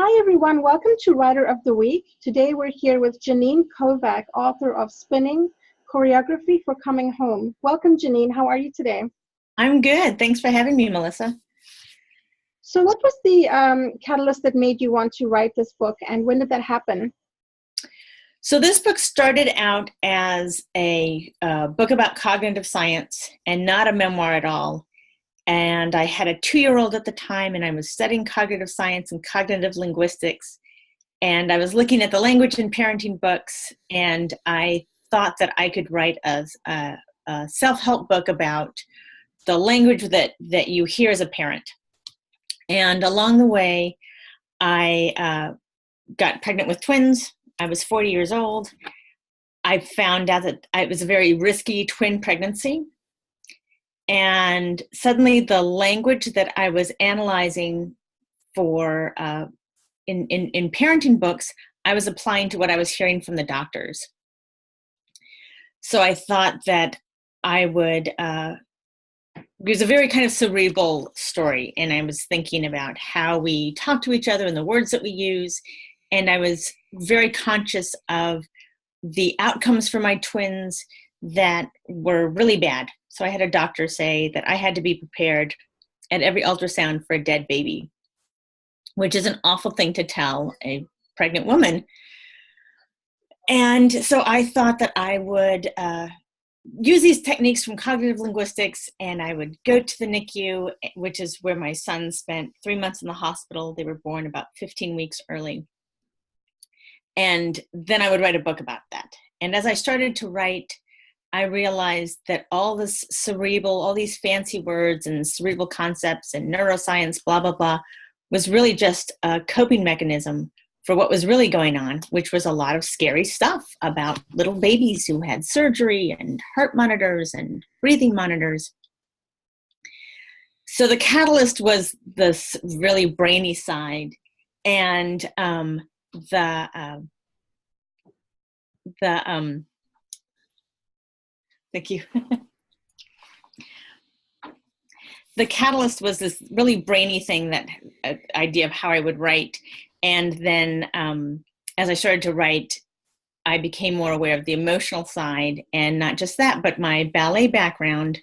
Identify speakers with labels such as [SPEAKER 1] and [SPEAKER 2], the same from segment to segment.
[SPEAKER 1] Hi, everyone. Welcome to Writer of the Week. Today we're here with Janine Kovac, author of Spinning, Choreography for Coming Home. Welcome, Janine. How are you today?
[SPEAKER 2] I'm good. Thanks for having me, Melissa.
[SPEAKER 1] So what was the catalyst that made you want to write this book, and when did that happen?
[SPEAKER 2] So this book started out as a book about cognitive science and not a memoir at all. And I had a 2-year-old at the time, and I was studying cognitive science and cognitive linguistics. And I was looking at the language and parenting books, and I thought that I could write a self-help book about the language that you hear as a parent. And along the way, I got pregnant with twins. I was 40 years old. I found out that it was a very risky twin pregnancy. And suddenly the language that I was analyzing for in parenting books, I was applying to what I was hearing from the doctors. So I thought that I would, it was a very kind of cerebral story. And I was thinking about how we talk to each other and the words that we use. And I was very conscious of the outcomes for my twins that were really bad. So I had a doctor say that I had to be prepared at every ultrasound for a dead baby, which is an awful thing to tell a pregnant woman. And so I thought that I would use these techniques from cognitive linguistics, and I would go to the NICU, which is where my son spent 3 months in the hospital. They were born about 15 weeks early. And then I would write a book about that. And as I started to write, I realized that all this cerebral, all these fancy words and cerebral concepts and neuroscience, blah, blah, blah, was really just a coping mechanism for what was really going on, which was a lot of scary stuff about little babies who had surgery and heart monitors and breathing monitors. So the catalyst was this really brainy side, and thank you. The catalyst was this really brainy thing, that idea of how I would write. And then as I started to write, I became more aware of the emotional side, and not just that, but my ballet background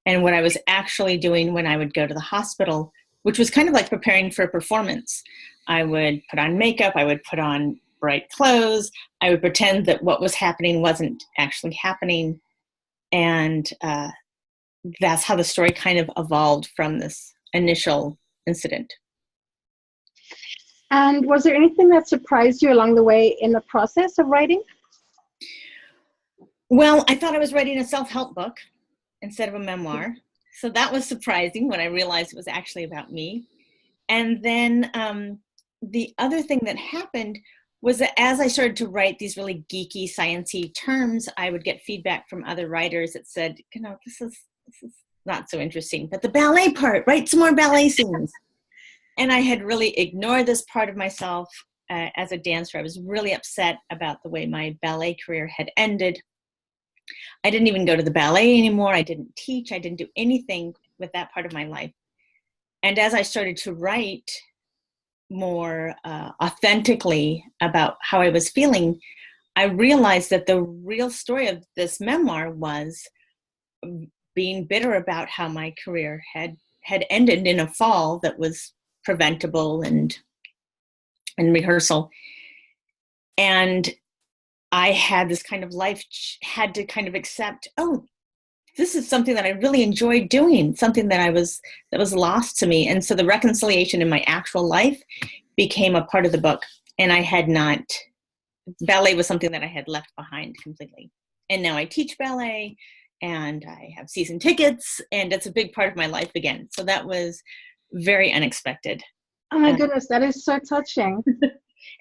[SPEAKER 2] and what I was actually doing when I would go to the hospital, which was kind of like preparing for a performance. I would put on makeup, I would put on bright clothes, I would pretend that what was happening wasn't actually happening. And that's how the story kind of evolved from this initial incident.
[SPEAKER 1] And was there anything that surprised you along the way in the process of writing?
[SPEAKER 2] Well, I thought I was writing a self-help book instead of a memoir. So that was surprising when I realized it was actually about me. And then the other thing that happened was that as I started to write these really geeky, sciencey terms, I would get feedback from other writers that said, this is not so interesting, but the ballet part, write some more ballet scenes. And I had really ignored this part of myself as a dancer. I was really upset about the way my ballet career had ended. I didn't even go to the ballet anymore. I didn't teach. I didn't do anything with that part of my life. And as I started to write more authentically about how I was feeling, I realized that the real story of this memoir was being bitter about how my career had ended in a fall that was preventable and rehearsal. And I had this kind of life, had to kind of accept, oh, this is something that I really enjoyed doing, something that was lost to me. And so the reconciliation in my actual life became a part of the book. And I had not, ballet was something that I had left behind completely. And now I teach ballet, and I have season tickets, and it's a big part of my life again. So that was very unexpected.
[SPEAKER 1] Oh my goodness, that is so touching.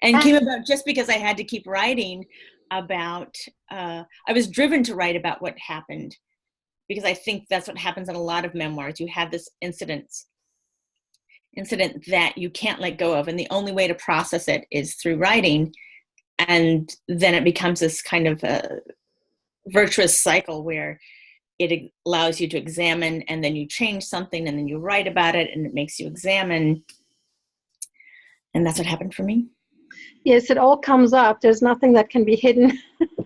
[SPEAKER 2] And came about just because I had to keep writing about, I was driven to write about what happened, because I think that's what happens in a lot of memoirs. You have this incident that you can't let go of, and the only way to process it is through writing. And then it becomes this kind of a virtuous cycle where it allows you to examine, and then you change something, and then you write about it, and it makes you examine. And that's what happened for me.
[SPEAKER 1] Yes, it all comes up. There's nothing that can be hidden.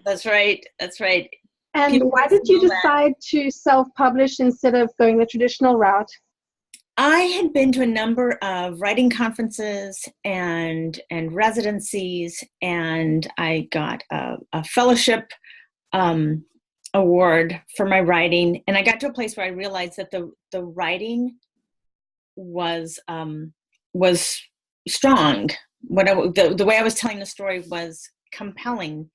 [SPEAKER 2] That's right. That's right.
[SPEAKER 1] And
[SPEAKER 2] People
[SPEAKER 1] why
[SPEAKER 2] need to
[SPEAKER 1] did you
[SPEAKER 2] know that.
[SPEAKER 1] decide to self-publish instead of going the traditional route?
[SPEAKER 2] I had been to a number of writing conferences and residencies, and I got a fellowship award for my writing. And I got to a place where I realized that the writing was strong. The way I was telling the story was compelling.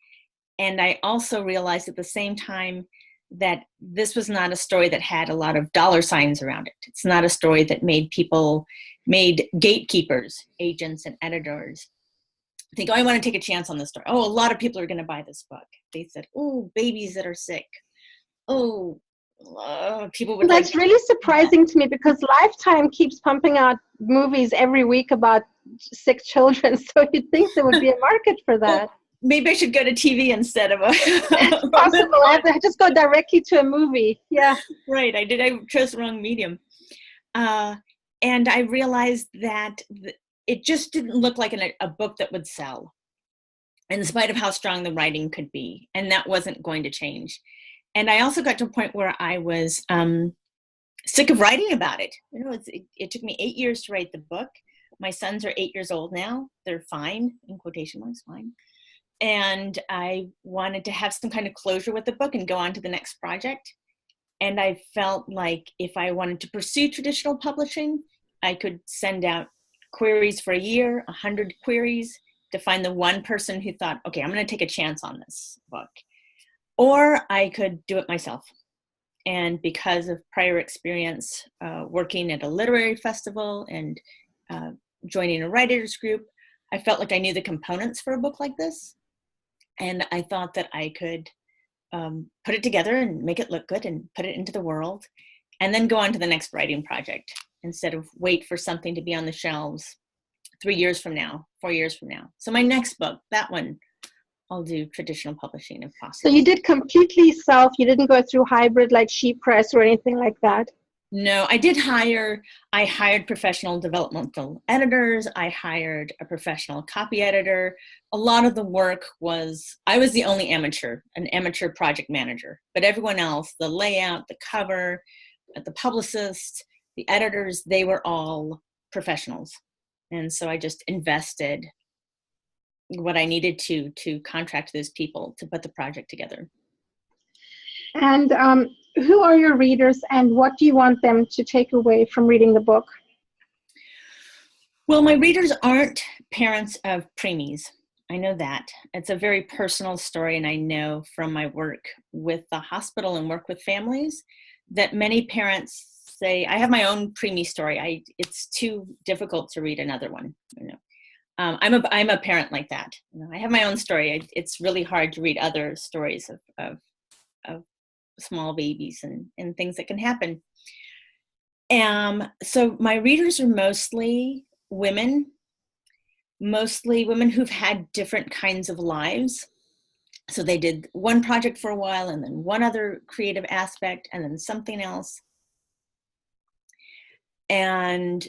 [SPEAKER 2] And I also realized at the same time that this was not a story that had a lot of dollar signs around it. It's not a story that made gatekeepers, agents and editors think, oh, I want to take a chance on this story. Oh, a lot of people are going to buy this book. They said, oh, babies that are sick. Oh, people would
[SPEAKER 1] That's really surprising to me because Lifetime keeps pumping out movies every week about sick children. So you'd think there would be a market for that.
[SPEAKER 2] Well, maybe I should go to TV instead of
[SPEAKER 1] It's possible. I have to just go directly to a movie. Yeah.
[SPEAKER 2] Right. I chose the wrong medium. And I realized that it just didn't look like a book that would sell, in spite of how strong the writing could be. And that wasn't going to change. And I also got to a point where I was sick of writing about it. You know, it took me 8 years to write the book. My sons are 8 years old now. They're fine, in quotation marks, fine. And I wanted to have some kind of closure with the book and go on to the next project. And I felt like if I wanted to pursue traditional publishing, I could send out queries for a year, 100 queries, to find the one person who thought, okay, I'm going to take a chance on this book. Or I could do it myself. And because of prior experience working at a literary festival and joining a writers group, I felt like I knew the components for a book like this. And I thought that I could put it together and make it look good and put it into the world, and then go on to the next writing project instead of wait for something to be on the shelves 3 years from now, 4 years from now. So my next book, that one, I'll do traditional publishing if possible.
[SPEAKER 1] So you did completely self, you didn't go through hybrid like Sheep Press or anything like that?
[SPEAKER 2] No, I hired professional developmental editors. I hired a professional copy editor. A lot of the work I was the only an amateur project manager, but everyone else, the layout, the cover, the publicist, the editors, they were all professionals. And so I just invested what I needed to contract those people to put the project together.
[SPEAKER 1] And who are your readers and what do you want them to take away from reading the book?
[SPEAKER 2] Well, my readers aren't parents of preemies. I know that. It's a very personal story, and I know from my work with the hospital and work with families that many parents say, I have my own preemie story. It's too difficult to read another one. You know, I'm a parent like that. You know, I have my own story. It's really hard to read other stories of small babies and things that can happen. So my readers are mostly women who've had different kinds of lives. So they did one project for a while and then one other creative aspect and then something else. And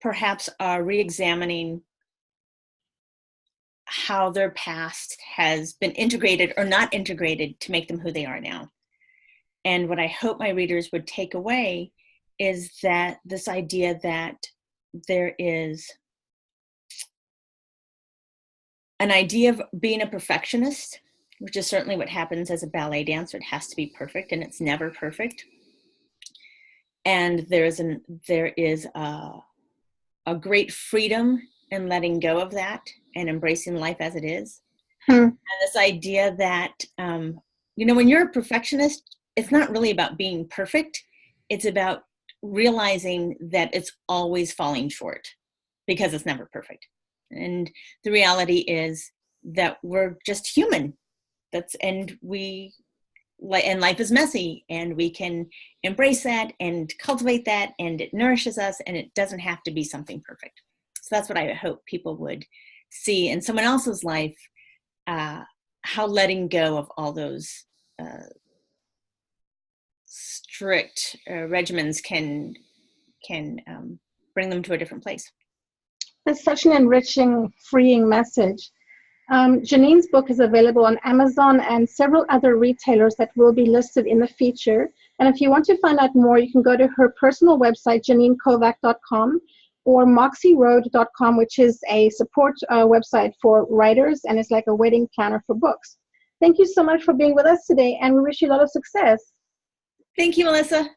[SPEAKER 2] perhaps are re-examining how their past has been integrated or not integrated to make them who they are now. And what I hope my readers would take away is that this idea that there is an idea of being a perfectionist, which is certainly what happens as a ballet dancer. It has to be perfect, and it's never perfect. And there is a great freedom in letting go of that and embracing life as it is. And this idea that, when you're a perfectionist, it's not really about being perfect. It's about realizing that it's always falling short because it's never perfect. And the reality is that we're just human. And life is messy, and we can embrace that and cultivate that, and it nourishes us, and it doesn't have to be something perfect. So that's what I hope people would see in someone else's life, how letting go of all those strict regimens can bring them to a different place.
[SPEAKER 1] It's such an enriching, freeing message. Janine's book is available on Amazon and several other retailers that will be listed in the feature. And if you want to find out more, you can go to her personal website, JanineKovac.com, or moxieroad.com, which is a support website for writers, and it's like a wedding planner for books. Thank you so much for being with us today, and we wish you a lot of success.
[SPEAKER 2] Thank you, Melissa.